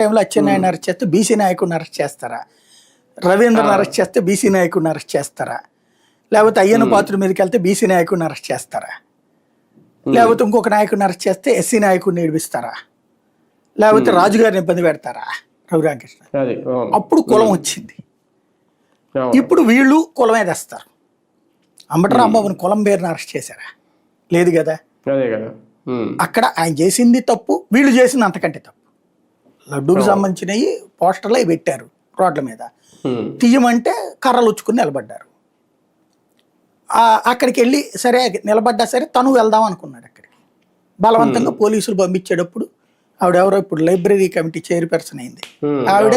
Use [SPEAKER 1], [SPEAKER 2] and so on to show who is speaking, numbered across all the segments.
[SPEAKER 1] టైంలో అచ్చెన్నాయుడిని అరెస్ట్ చేస్తే బీసీ నాయకుడిని అరెస్ట్ చేస్తారా? రవీంద్రని అరెస్ట్ చేస్తే బీసీ నాయకుడిని అరెస్ట్ చేస్తారా? లేకపోతే అయ్యన్న పాత్రుడి మీదకి వెళ్తే బీసీ నాయకుడిని అరెస్ట్ చేస్తారా? లేకపోతే ఇంకొక నాయకుడిని అరెస్ట్ చేస్తే ఎస్సీ నాయకుడిని ఏడిపిస్తారా? లేకపోతే రాజుగారిని ఇబ్బంది పెడతారా? రఘురామకృష్ణ అప్పుడు కులం వచ్చింది. ఇప్పుడు వీళ్ళు కులమే తెస్తారు. అంబటి రాంబాబుని కులం పేరుని అరెస్ట్ చేశారా? లేదు కదా. అక్కడ ఆయన చేసింది తప్పు, వీళ్ళు చేసింది అంతకంటే తప్పు. లడ్డూకి సంబంధించినవి పోస్టర్లు అవి పెట్టారు రోడ్ల మీద, తీయమంటే కర్రలు ఉచ్చుకుని నిలబడ్డారు. అక్కడికి వెళ్ళి సరే నిలబడ్డా సరే తను వెళ్దాం అనుకున్నాడు. అక్కడికి బలవంతంగా పోలీసులు పంపించేటప్పుడు ఆవిడెవరో ఇప్పుడు లైబ్రరీ కమిటీ చైర్పర్సన్ అయింది, ఆవిడ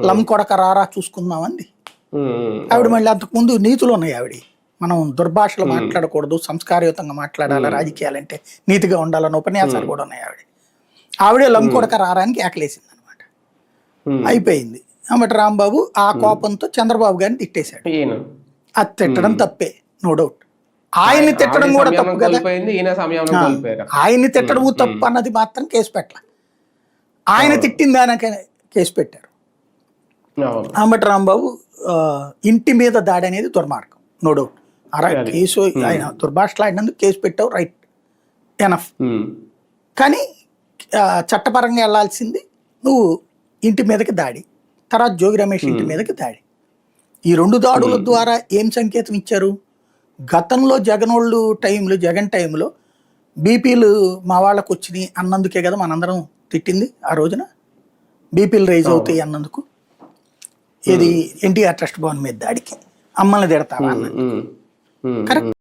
[SPEAKER 1] లం కొడక రారా చూసుకుందాం అంది. ఆవిడ మళ్ళీ అంతకుముందు నీతులు ఉన్నాయి ఆవిడ, మనం దుర్భాషలు మాట్లాడకూడదు, సంస్కారయుతంగా మాట్లాడాలి, రాజకీయాలంటే నీతిగా ఉండాలన్న ఉపన్యాసాలు కూడా ఉన్నాయి ఆవిడే లం కొడక రారానికి ఏకలేసింది అనమాట. అయిపోయింది. అంబటి రాంబాబు ఆ కోపంతో చంద్రబాబు గారిని తిట్టేశాడు. అది తిట్టడం తప్పే, నో డౌట్. ఆయన్ని తిట్టడం కూడా తప్పు కదా. ఆయన్ని తిట్టడము తప్పు అన్నది మాత్రం కేసు పెట్టాల. ఆయన తిట్టిందానక కేసు పెట్టారు. అంబటి రాంబాబు ఇంటి మీద దాడి అనేది దుర్మార్గం, నో డౌట్. కేసు ఆయన దుర్భాషలాడినందుకు కేసు పెట్టావు, రైట్, ఎనఫ్. కానీ చట్టపరంగా వెళ్లాల్సింది నువ్వు ఇంటి మీదకి దాడి, తర్వాత జోగి రమేష్ ఇంటి మీదకి దాడి. ఈ రెండు దాడుల ద్వారా ఏం సంకేతం ఇచ్చారు? గతంలో జగన్ టైంలో బీపీలు మా వాళ్ళకు వచ్చినాయి అన్నందుకే కదా మనందరం తిట్టింది ఆ రోజున. బీపీలు రైజ్ అవుతాయి అన్నందుకు. ఇది ఎన్టీఆర్ ట్రస్ట్ భవన్ మీద దాడికి అమ్మల్ని తిడతావా అన్నది. కరెక్ట్.